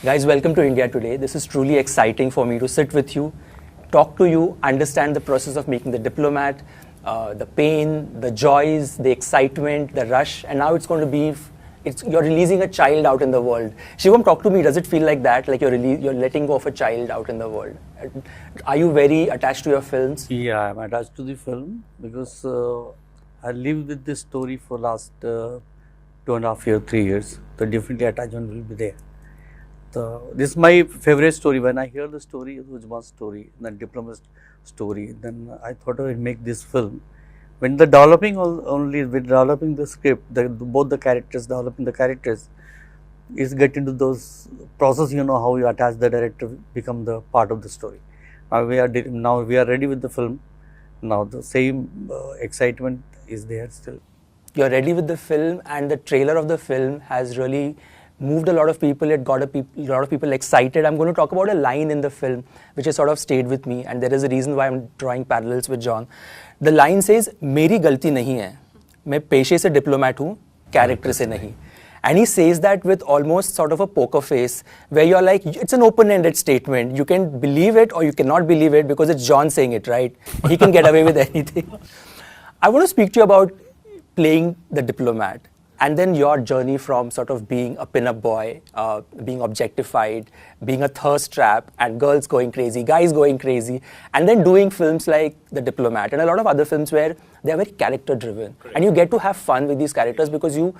Guys, welcome to India Today. This is truly exciting for me to sit with you, talk to you, understand the process of making the Diplomat, the pain, the joys, the excitement, the rush, and now it's going to be, you're releasing a child out in the world. Shivam, talk to me. Does it feel like that, like you're letting go of a child out in the world? Are you very attached to your films? Yeah, I'm attached to the film because I lived with this story for last 2.5 years, 3 years. So definitely attachment will be there. So this is my favorite story. When I hear the story, it was one story, the Diplomat story. Then I thought I would make this film. When the developing with developing the script, both the characters, developing the characters, is get into those process. You know how you attach the director, become the part of the story. Now we are ready with the film. Now the same excitement is there still. You're ready with the film, and the trailer of the film has really moved a lot of people. It got a lot of people excited. I'm going to talk about a line in the film which has sort of stayed with me, and there is a reason why I'm drawing parallels with John. The line says, "मेरी गलती नहीं है, मैं पेशे से diplomat हूँ, character से नहीं." And he says that with almost sort of a poker face, where you're like, it's an open-ended statement. You can believe it or you cannot believe it because it's John saying it, right? He can get away with anything. I want to speak to you about playing the Diplomat, and then your journey from sort of being a pin-up boy, being objectified, being a thirst trap, and girls going crazy, guys going crazy, and then doing films like The Diplomat and a lot of other films where they're very character-driven. And you get to have fun with these characters because you,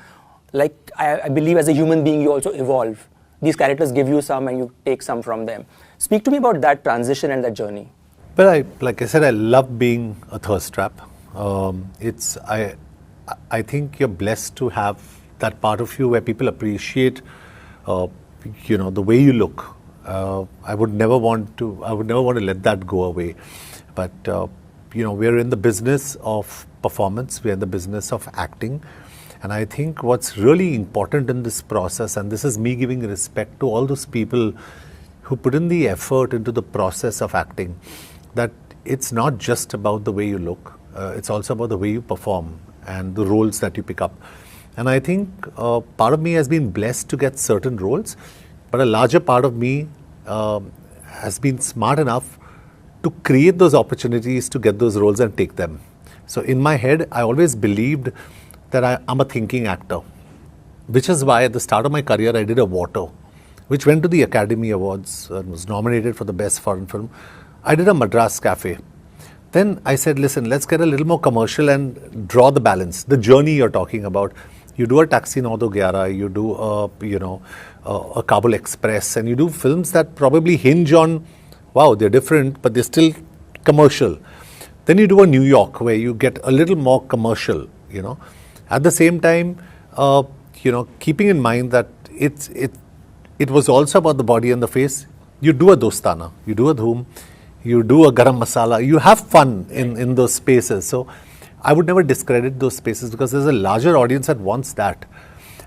like, I believe as a human being, you also evolve. These characters give you some and you take some from them. Speak to me about that transition and that journey. Well, like I said, I love being a thirst trap. I think you're blessed to have that part of you where people appreciate, the way you look. I would never want to let that go away. But we're in the business of performance. We're in the business of acting, and I think what's really important in this process, and this is me giving respect to all those people who put in the effort into the process of acting, that it's not just about the way you look. It's also about the way you perform and the roles that you pick up. And I think part of me has been blessed to get certain roles, but a larger part of me has been smart enough to create those opportunities to get those roles and take them. So in my head, I always believed that I'm a thinking actor, which is why at the start of my career, I did a Water, which went to the Academy Awards and was nominated for the Best Foreign Film. I did a Madras Cafe. Then I said, listen, let's get a little more commercial and draw the balance, the journey you're talking about. You do a Taxi 911, you do a Kabul Express, and you do films that probably hinge on, wow, they're different, but they're still commercial. Then you do a New York where you get a little more commercial, At the same time, keeping in mind that it was also about the body and the face. You do a Dostana, you do a Dhoom, you do a Garam Masala, you have fun in those spaces. So I would never discredit those spaces because there's a larger audience that wants that.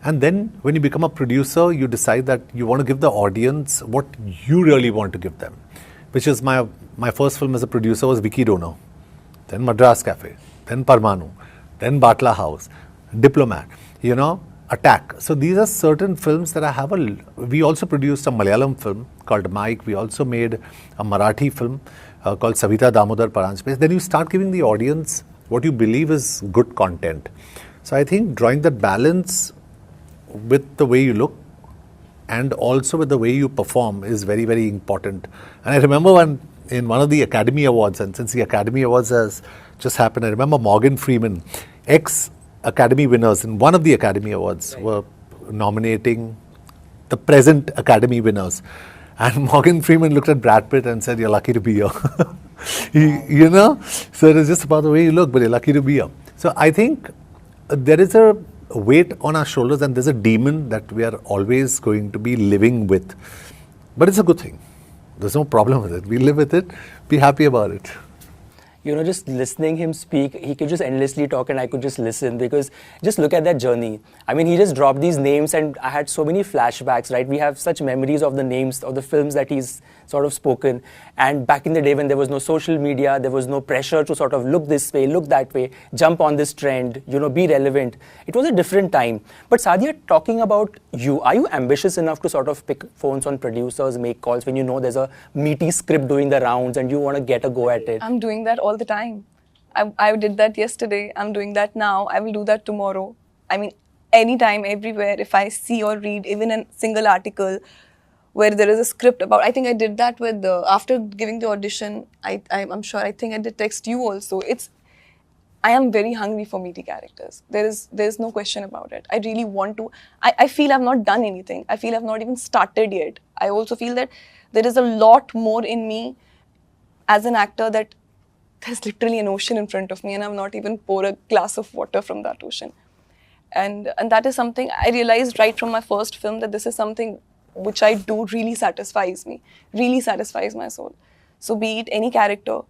And then when you become a producer, you decide that you want to give the audience what you really want to give them, which is my first film as a producer was Vicky Donor, then Madras Cafe, then Parmanu, then Batla House, Diplomat, Attack. So these are certain films that I have we also produced a Malayalam film called Mike. We also made a Marathi film called Savita Damodar Paranjpe. Then you start giving the audience what you believe is good content. So I think drawing that balance with the way you look and also with the way you perform is very, very important. And I remember in one of the Academy Awards, and since the Academy Awards has just happened, I remember Morgan Freeman, Academy winners in one of the Academy Awards were nominating the present Academy winners. And Morgan Freeman looked at Brad Pitt and said, "You're lucky to be here." So it is just about the way you look, but you're lucky to be here. So I think there is a weight on our shoulders and there's a demon that we are always going to be living with. But it's a good thing. There's no problem with it. We live with it, be happy about it. just listening him speak, he could just endlessly talk and I could just listen, because just look at that journey. I mean, he just dropped these names and I had so many flashbacks, right? We have such memories of the names of the films that he's sort of spoken. And back in the day when there was no social media, there was no pressure to sort of look this way, look that way, jump on this trend, be relevant. It was a different time. But Sadia, talking about you, are you ambitious enough to sort of pick phones on producers, make calls when you know there's a meaty script doing the rounds and you want to get a go at it? I'm doing that all the time. I did that yesterday. I'm doing that now. I will do that tomorrow. I mean, anytime, everywhere, if I see or read even a single article where there is a script about, I think I did that with, after giving the audition, I'm sure, I think I did text you also. I am very hungry for meaty characters. There's no question about it. I really want to. I feel I've not done anything. I feel I've not even started yet. I also feel that there is a lot more in me as an actor, that there's literally an ocean in front of me and I've not even poured a glass of water from that ocean. And that is something I realized right from my first film, that this is something which I do really satisfies me, really satisfies my soul. So be it any character,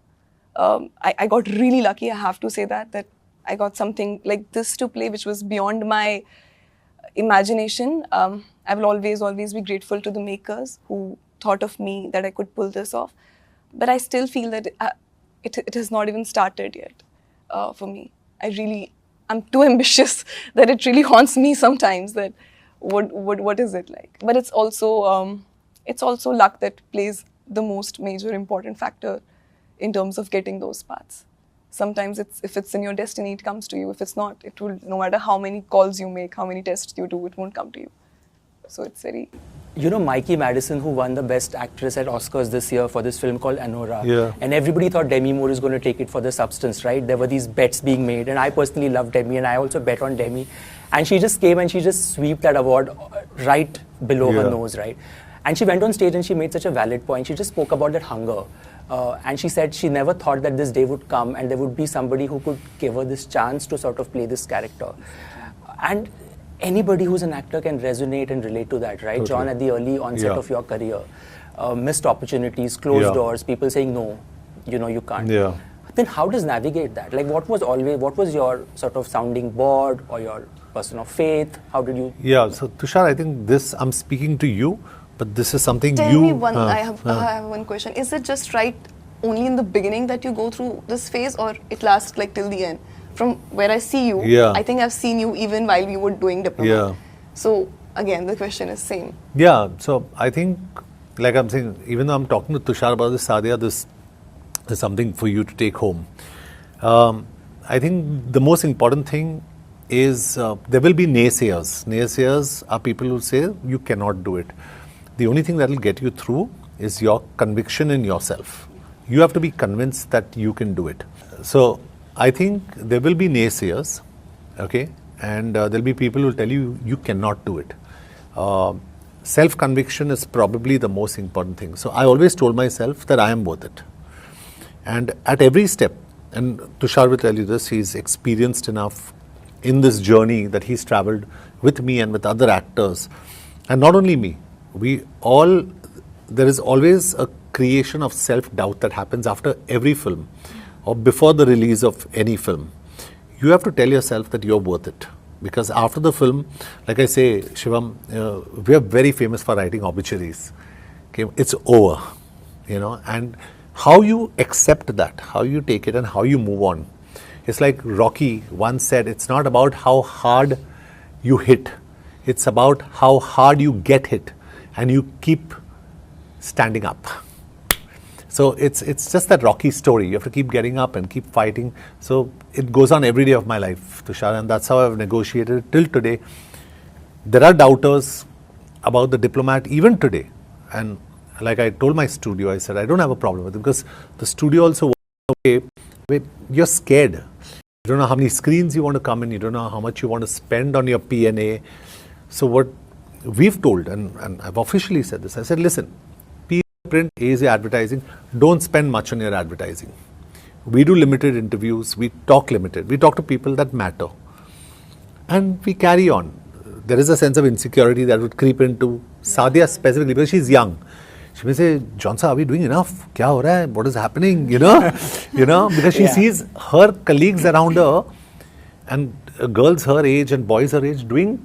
I got really lucky, I have to say that I got something like this to play which was beyond my imagination. I will always be grateful to the makers who thought of me that I could pull this off. But I still feel that it has not even started yet for me. I'm too ambitious that it really haunts me sometimes, that what is it like? But it's also luck that plays the most major important factor in terms of getting those parts. Sometimes if it's in your destiny, it comes to you. If it's not, it will, no matter how many calls you make, how many tests you do, it won't come to you. So it's very... Mikey Madison, who won the Best Actress at Oscars this year for this film called Anora. Yeah. And everybody thought Demi Moore is going to take it for The Substance, right? There were these bets being made, and I personally love Demi, and I also bet on Demi. And she just came and she just swept that award right below her nose, right? And she went on stage and she made such a valid point. She just spoke about that hunger. And she said she never thought that this day would come and there would be somebody who could give her this chance to sort of play this character. And anybody who's an actor can resonate and relate to that, right? Totally. John, at the early onset of your career, missed opportunities, closed doors, people saying no, you can't. Yeah. Then how does navigate that? Like, what was your sort of sounding board or your person of faith? How did you? Yeah, so Tushar, I think I'm speaking to you, but this is something Tell me one, I have one question. Is it just right only in the beginning that you go through this phase, or it lasts like till the end? From where I see you, I think I've seen you even while we were doing Diplomat. Yeah. So again, the question is same. Yeah, so I think, like I'm saying, even though I'm talking to Tushar about this, Sadia, this is something for you to take home. I think the most important thing is there will be naysayers. Naysayers are people who say you cannot do it. The only thing that will get you through is your conviction in yourself. You have to be convinced that you can do it. So I think there will be naysayers, okay, and there'll be people who will tell you you cannot do it. Self-conviction is probably the most important thing. So I always told myself that I am worth it. And at every step, and Tushar will tell you this, he's experienced enough in this journey that he's traveled with me and with other actors. And not only me, there is always a creation of self-doubt that happens after every film or before the release of any film. You have to tell yourself that you're worth it. Because after the film, like I say, Shivam, we are very famous for writing obituaries. Okay? It's over, and how you accept that, how you take it and how you move on. It's like Rocky once said, it's not about how hard you hit, it's about how hard you get hit and you keep standing up. So it's just that Rocky story. You have to keep getting up and keep fighting. So it goes on every day of my life, Tushar, and that's how I've negotiated till today. There are doubters about the Diplomat even today. And like I told my studio, I said, I don't have a problem with it, because the studio also, you're scared. You don't know how many screens you want to come in. You don't know how much you want to spend on your P&A. So what we've told, and I've officially said this, I said, listen, print is advertising, don't spend much on your advertising. We do limited interviews, we talk limited, we talk to people that matter, and we carry on. There is a sense of insecurity that would creep into Sadia specifically, because she's young. she may say, Johnson, are we doing enough? Kya ho raha hai? What is happening? Because she sees her colleagues around her and girls her age and boys her age doing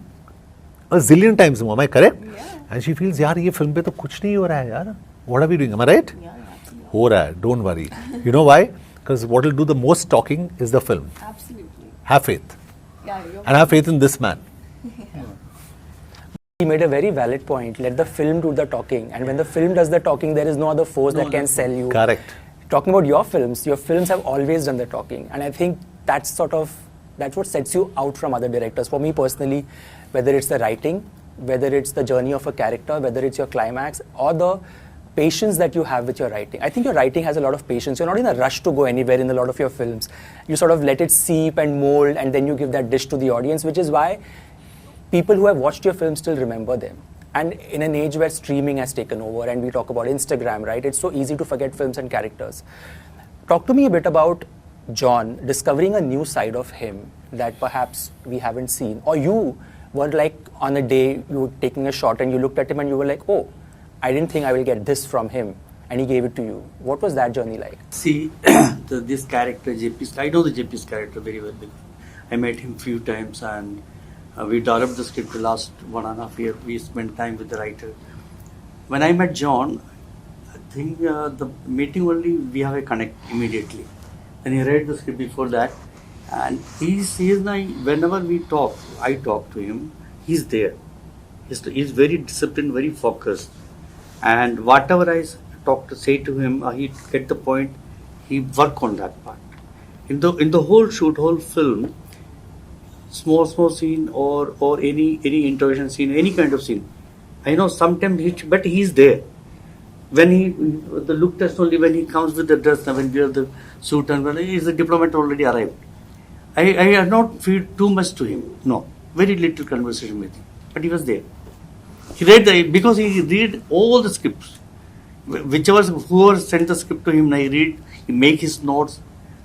a zillion times more. Am I correct? Yeah. And she feels, yaar, ye film pe to kuch nahi ho raha hai, yaar. What are we doing? Am I right? Yeah, absolutely. Ho raha hai. Don't worry. You know why? Because what will do the most talking is the film. Absolutely. Have faith. Yeah, you're And have faith in this man. He made a very valid point. Let the film do the talking. And when the film does the talking, there is no other force that can sell you. Correct. Talking about your films have always done the talking. And I think that's what sets you out from other directors. For me personally, whether it's the writing, whether it's the journey of a character, whether it's your climax, or the patience that you have with your writing. I think your writing has a lot of patience. You're not in a rush to go anywhere in a lot of your films. You sort of let it seep and mold, and then you give that dish to the audience, which is why people who have watched your film still remember them. And in an age where streaming has taken over and we talk about Instagram, right? It's so easy to forget films and characters. Talk to me a bit about John discovering a new side of him that perhaps we haven't seen. Or you were like on a day you were taking a shot and you looked at him and you were like, oh, I didn't think I will get this from him. And he gave it to you. What was that journey like? See, this character, JP's, I know the JP's character very well. I met him few times and we developed the script the last 1.5 years. We spent time with the writer. When I met John, I think the meeting only we have a connect immediately. And he read the script before that. And he's like, whenever we talk, I talk to him, he's there. He's very disciplined, very focused. And whatever I say to him, he get the point, he work on that part. In the whole shoot, whole film, small scene or any intervention scene, any kind of scene, I know sometimes but he's there. When the look test only, when he comes with the dress, when we have the suit and when is the diplomat already arrived. I have not feel too much to him. No, very little conversation with him, but he was there. He read because he read all the scripts. Whoever sent the script to him, he make his notes.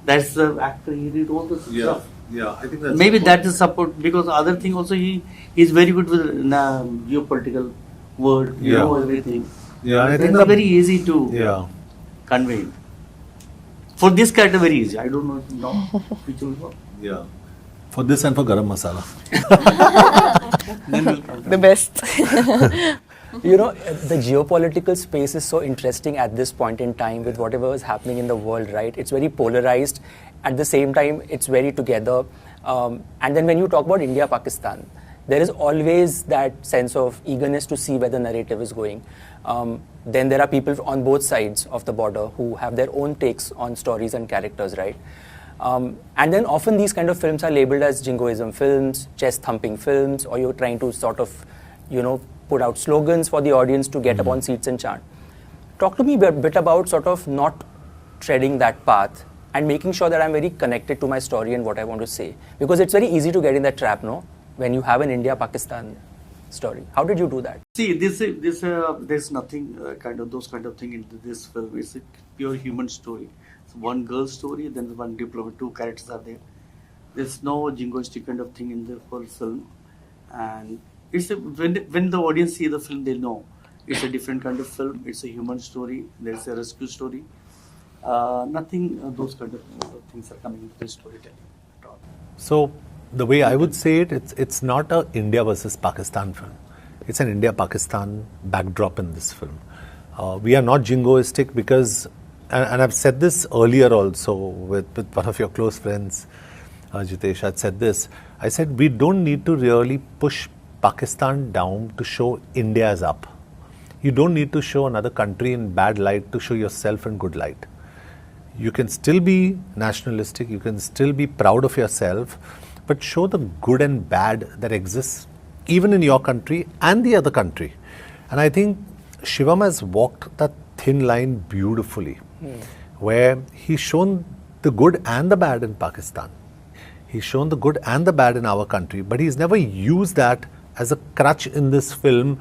That's the actor. He read all the stuff. Yeah, I think that's Maybe that is support because other thing also he is very good with geopolitical word. You know everything. Yeah, I think it's very easy to convey. For this character, very easy. I don't know now which will work. Yeah. For this and for garam masala. Then we'll come to The best. The geopolitical space is so interesting at this point in time with whatever is happening in the world, right? It's very polarized. At the same time, it's very together. And then when you talk about India, Pakistan, there is always that sense of eagerness to see where the narrative is going. Then there are people on both sides of the border who have their own takes on stories and characters, right? And then often these kind of films are labeled as jingoism films, chest-thumping films, or you're trying to sort of, put out slogans for the audience to get up on seats and chant. Talk to me a bit about sort of not treading that path and making sure that I'm very connected to my story and what I want to say. Because it's very easy to get in that trap, no? When you have an India-Pakistan story. How did you do that? See, there's nothing those kind of thing in this film. It's a pure human story. It's one girl's story, then one diplomat, two characters are there. There's no jingoistic kind of thing in the whole film. And when the audience see the film, they know it's a different kind of film. It's a human story. There's a rescue story. Nothing, those kind of things are coming into the storytelling at all. So, the way I would say it's not a India versus Pakistan film. It's an India-Pakistan backdrop in this film. We are not jingoistic because, and I've said this earlier also with one of your close friends, Jitesh, I'd said this. I said we don't need to really push Pakistan down to show India is up. You don't need to show another country in bad light to show yourself in good light. You can still be nationalistic, you can still be proud of yourself, but show the good and bad that exists even in your country and the other country. And I think Shivam has walked that thin line beautifully, where he's shown the good and the bad in Pakistan. He's shown the good and the bad in our country, but he's never used that as a crutch in this film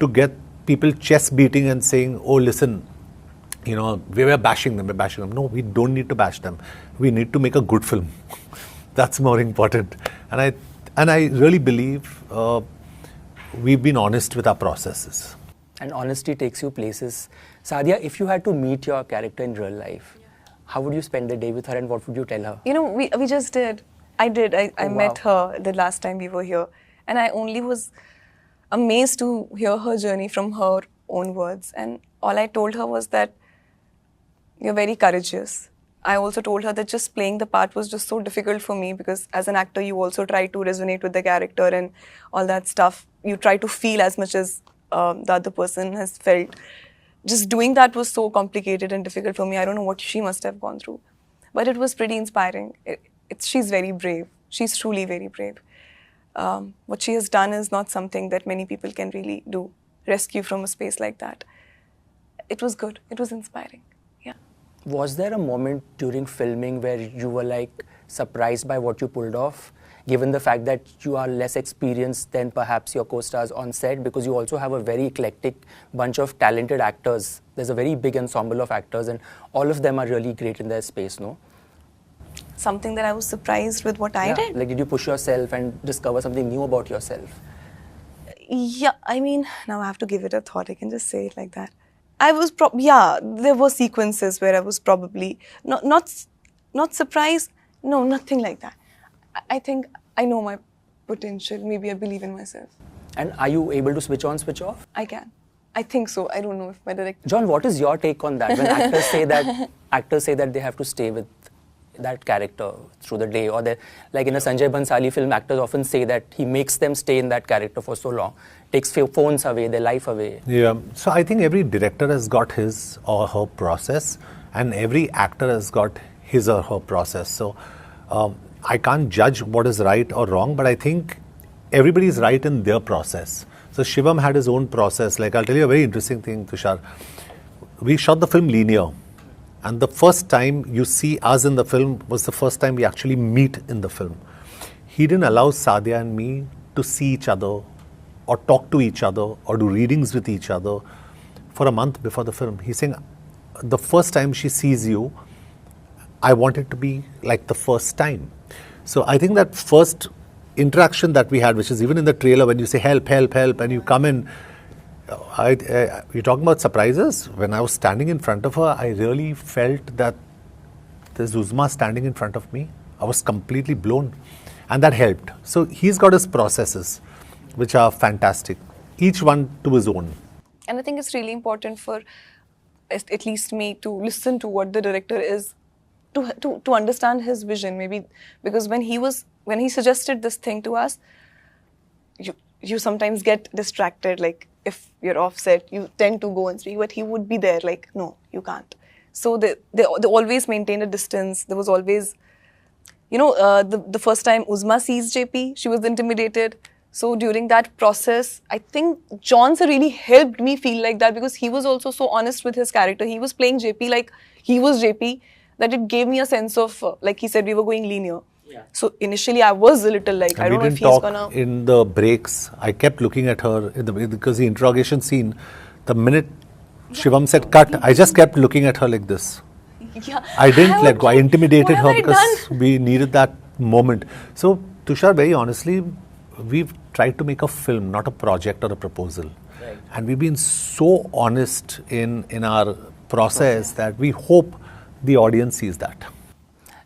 to get people chest beating and saying, oh, listen, we were bashing them, No, we don't need to bash them. We need to make a good film. That's more important. And I really believe we've been honest with our processes. And honesty takes you places. Sadia, if you had to meet your character in real life, how would you spend the day with her and what would you tell her? You know, we just did. I did. I Oh, met wow. her the last time we were here. And I only was amazed to hear her journey from her own words. And all I told her was that you're very courageous. I also told her that just playing the part was just so difficult for me because as an actor, you also try to resonate with the character and all that stuff. You try to feel as much as the other person has felt. Just doing that was so complicated and difficult for me. I don't know what she must have gone through. But it was pretty inspiring. She's very brave. She's truly very brave. What she has done is not something that many people can really do. Rescue from a space like that. It was good. It was inspiring. Yeah. Was there a moment during filming where you were like surprised by what you pulled off, given the fact that you are less experienced than perhaps your co-stars on set, because you also have a very eclectic bunch of talented actors. There's a very big ensemble of actors and all of them are really great in their space, no? Something that I was surprised with what I did. Like, did you push yourself and discover something new about yourself? Yeah, I mean, now I have to give it a thought. I can just say it like that. I was there were sequences where I was probably not surprised. No, nothing like that. I think I know my potential. Maybe I believe in myself. And are you able to switch on, switch off? I can. I think so. I don't know if my director. John, what is your take on that? When actors say that they have to stay with that character through the day, or like in a Sanjay Bhansali film, actors often say that he makes them stay in that character for so long, takes phones away, their life away. Yeah, so I think every director has got his or her process, and every actor has got his or her process. So I can't judge what is right or wrong, but I think everybody is right in their process. So Shivam had his own process. Like, I'll tell you a very interesting thing, Tushar. We shot the film linear. And the first time you see us in the film was the first time we actually meet in the film. He didn't allow Sadia and me to see each other or talk to each other or do readings with each other for a month before the film. He's saying, the first time she sees you, I want it to be like the first time. So I think that first interaction that we had, which is even in the trailer when you say help, help, help, and you come in, you're talking about surprises. When I was standing in front of her, I really felt that there's Uzma standing in front of me. I was completely blown. And that helped. So he's got his processes, which are fantastic. Each one to his own. And I think it's really important for at least me to listen to what the director is, to understand his vision, maybe. Because when he suggested this thing to us, you sometimes get distracted, like if you're offset, you tend to go and speak, but he would be there like, no, you can't. So they always maintained a distance. There was always, the first time Uzma sees JP, she was intimidated. So during that process, I think John sir really helped me feel like that because he was also so honest with his character. He was playing JP like he was JP, that it gave me a sense of, like he said, we were going linear. Yeah. So initially I was a little like, and I don't know if he's gonna... In the breaks, I kept looking at her because the interrogation scene, the minute Shivam said cut, I just kept looking at her like this. Yeah. I didn't let go. I intimidated her because we needed that moment. So Tushar, very honestly, we've tried to make a film, not a project or a proposal. Right. And we've been so honest in our process that we hope the audience sees that.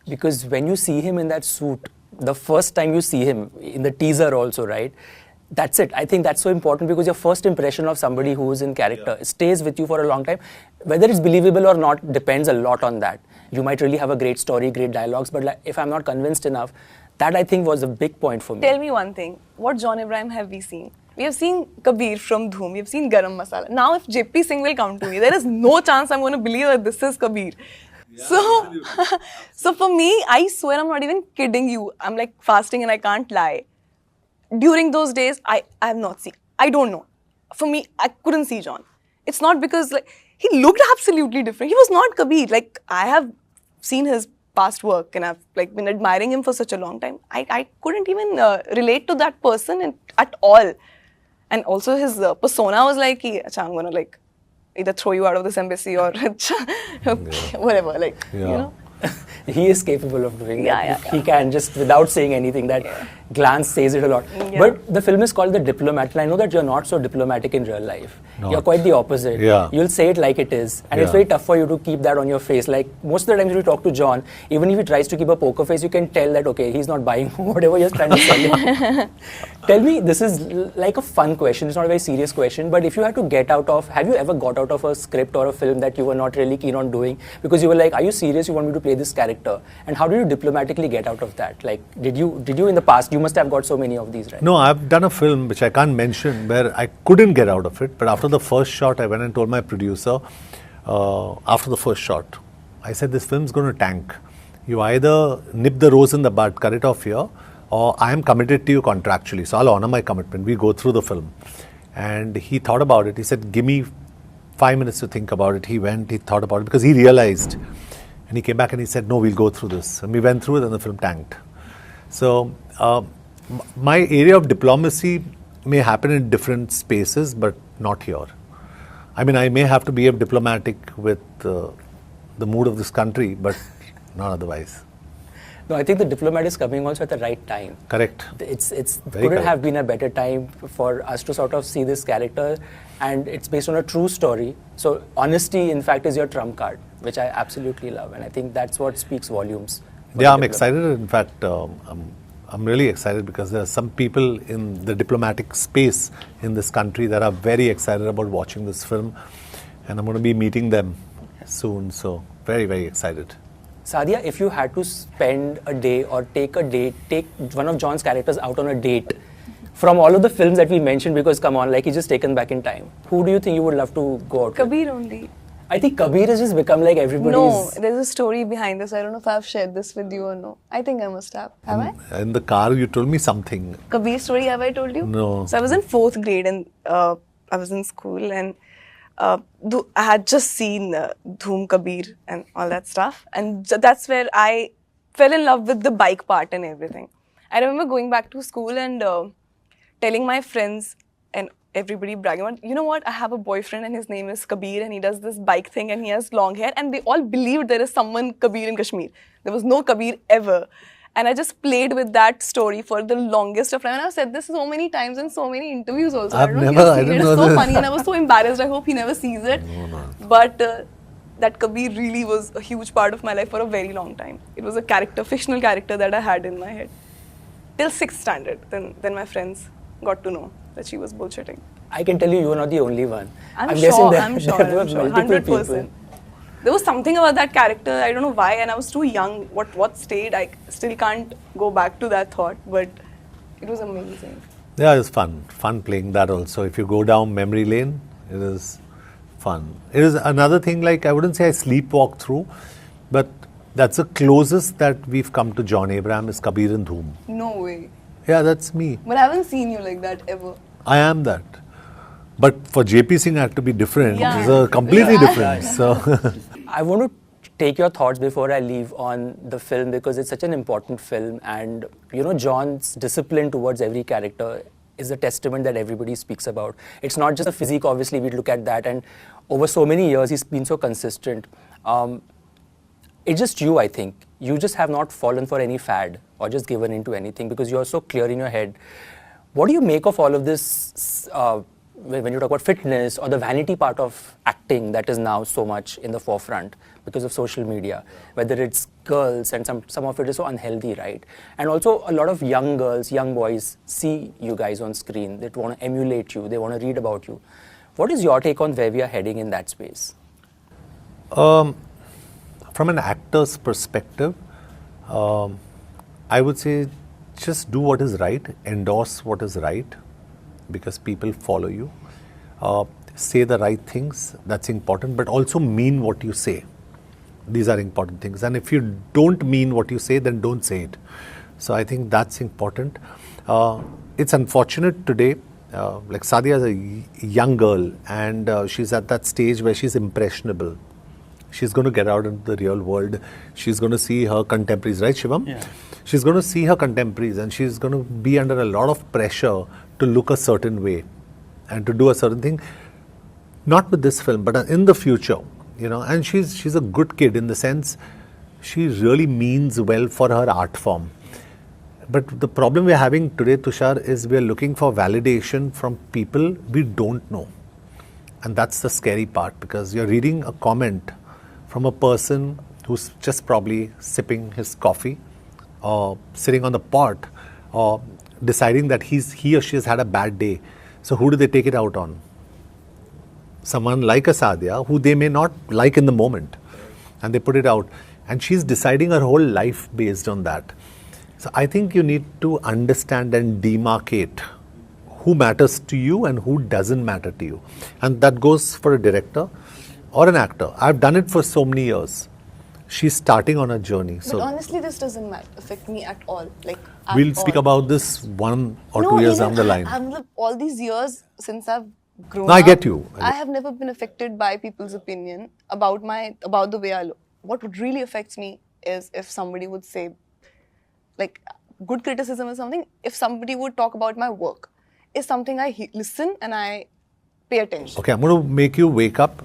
Because when you see him in that suit, the first time you see him, in the teaser also, right? That's it. I think that's so important because your first impression of somebody who is in character stays with you for a long time. Whether it's believable or not depends a lot on that. You might really have a great story, great dialogues, but like, if I'm not convinced enough, that I think was a big point for me. Tell me one thing. What John Abraham have we seen? We have seen Kabir from Dhoom. We have seen Garam Masala. Now if JP Singh will come to me, there is no chance I'm going to believe that this is Kabir. Yeah, so for me, I swear I'm not even kidding you. I'm like fasting and I can't lie. During those days, I have not seen. I don't know. For me, I couldn't see John. It's not because like he looked absolutely different. He was not Kabir. Like I have seen his past work and I've like been admiring him for such a long time. I couldn't even relate to that person at all. And also his persona was like, I'm gonna like either throw you out of this embassy or whatever, like, you know. He is capable of doing that. Yeah. He can just, without saying anything, that glance says it a lot. Yeah. But the film is called The Diplomat, and I know that you're not so diplomatic in real life. Not. You're quite the opposite. Yeah. You'll say it like it is. And it's Yeah. very tough for you to keep that on your face. Like, most of the times when you talk to John, even if he tries to keep a poker face, you can tell that, okay, he's not buying whatever you're trying to sell him. Tell me, this is like a fun question. It's not a very serious question. But if you had to get out of, have you ever got out of a script or a film that you were not really keen on doing? Because you were like, are you serious? You want me to play this character? And how did you diplomatically get out of that? Like, did you in the past, you must have got so many of these, right? No, I've done a film which I can't mention where I couldn't get out of it. But after the first shot, I went and told my producer, after the first shot, I said, this film's going to tank. You either nip the rose in the bud, cut it off here, or I am committed to you contractually. So I'll honor my commitment. We go through the film. And he thought about it. He said, give me 5 minutes to think about it. He went, he thought about it because he realized. And he came back and he said, no, we'll go through this. And we went through it and the film tanked. So my area of diplomacy may happen in different spaces, but not here. I mean, I may have to be diplomatic with the mood of this country, but not otherwise. No, I think The Diplomat is coming also at the right time. Correct. It's Very couldn't correct. have been a better time for us to sort of see this character, and it's based on a true story. So honesty, in fact, is your trump card, which I absolutely love, and I think that's what speaks volumes. for Yeah, The I'm Diplomat. excited. In fact, I'm really excited because there are some people in the diplomatic space in this country that are very excited about watching this film, and I'm going to be meeting them soon. So very, very excited. Sadia, if you had to spend a day or take one of John's characters out on a date from all of the films that we mentioned, because come on, like he's just taken back in time, who do you think you would love to go out with? Kabir only. I think Kabir has just become like everybody's... No, there's a story behind this. I don't know if I've shared this with you or no. I think I must have. Have I? In the car, you told me something. Kabir story, have I told you? No. So I was in 4th grade and I was in school and I had just seen Dhoom Kabir and all that stuff. And that's where I fell in love with the bike part and everything. I remember going back to school and telling my friends and everybody bragging about, you know what, I have a boyfriend and his name is Kabir and he does this bike thing and he has long hair, and they all believed there is someone Kabir in Kashmir. There was no Kabir ever. And I just played with that story for the longest of time. And I've said this so many times in so many interviews also. I've I don't know never- I if didn't you've know seen it. It's so this. funny and I was so embarrassed. I hope he never sees it. No. But that Kabir really was a huge part of my life for a very long time. It was a character, fictional character that I had in my head. Till 6th standard. Then my friends got to know that she was bullshitting. I can tell you are not the only one. I'm guessing sure, there, I'm sure, there were I'm sure, multiple 100%. people. There was something about that character, I don't know why, and I was too young. What stayed, I still can't go back to that thought, but it was amazing. Yeah, it's fun. Fun playing that also. If you go down memory lane, it is fun. It is another thing, like I wouldn't say I sleepwalk through, but that's the closest that we've come to John Abraham is Kabir and Dhoom. No way. Yeah, that's me. But I haven't seen you like that ever. I am that. But for JP Singh, I had to be different. Yeah. It's a completely Yeah. different. So, I want to take your thoughts before I leave on the film, because it's such an important film, and John's discipline towards every character is a testament that everybody speaks about. It's not just the physique, obviously, we look at that, and over so many years he's been so consistent. It's just you, I think. You just have not fallen for any fad or just given into anything because you're so clear in your head. What do you make of all of this when you talk about fitness or the vanity part of acting that is now so much in the forefront because of social media, whether it's girls, and some of it is so unhealthy, right? And also a lot of young girls, young boys see you guys on screen. They want to emulate you. They want to read about you. What is your take on where we are heading in that space? from an actor's perspective, I would say just do what is right, endorse what is right, because people follow you. Say the right things, that's important, but also mean what you say. These are important things. And if you don't mean what you say, then don't say it. So I think that's important. It's unfortunate today, like Sadia is a young girl, and she's at that stage where she's impressionable. She's going to get out into the real world. She's going to see her contemporaries, right, Shivam? Yeah. She's going to see her contemporaries, and she's going to be under a lot of pressure to look a certain way and to do a certain thing. Not with this film, but in the future, you know. And she's a good kid in the sense she really means well for her art form. But the problem we're having today, Tushar, is we're looking for validation from people we don't know. And that's the scary part, because you're reading a comment from a person who's just probably sipping his coffee or sitting on the pot or deciding that he or she has had a bad day. So who do they take it out on? Someone like a Sadia, who they may not like in the moment, and they put it out. And she's deciding her whole life based on that. So I think you need to understand and demarcate who matters to you and who doesn't matter to you. And that goes for a director or an actor. I've done it for so many years. She's starting on a journey. But honestly, this doesn't affect me at all. We'll speak about this 1 or 2 years down the line. All these years since I've grown No, I up, get you. I have never been affected by people's opinion about the way I look. What would really affects me is if somebody would say, good criticism is something. If somebody would talk about my work, is something I listen and I pay attention. Okay, I'm going to make you wake up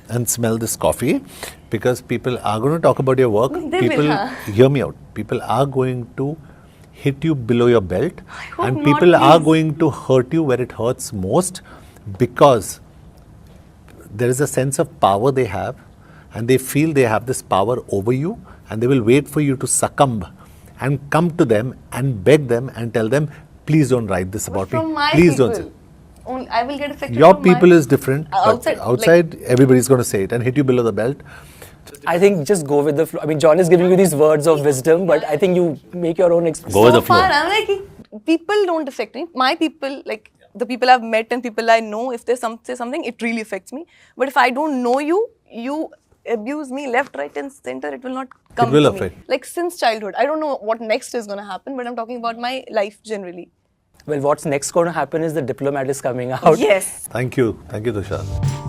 and smell this coffee, because people are going to talk about your work. Hear me out. People are going to hit you below your belt, and people are going to hurt you where it hurts most, because there is a sense of power they have, and they feel they have this power over you, and they will wait for you to succumb and come to them and beg them and tell them, please don't write this about me. Please don't. I will get affected. Your people is different. Outside, everybody's going to say it and hit you below the belt. I think just go with the flow. I mean, John is giving you these words of wisdom, but I think you make your own experience. Go with the flow. So far, I'm people don't affect me. My people, the people I've met and people I know, if they say something, it really affects me. But if I don't know you, you abuse me left, right and center, it will not come to me. Since childhood. I don't know what next is going to happen, but I'm talking about my life generally. Well, what's next going to happen is the Diplomat is coming out. Yes. Thank you. Thank you, Tushar.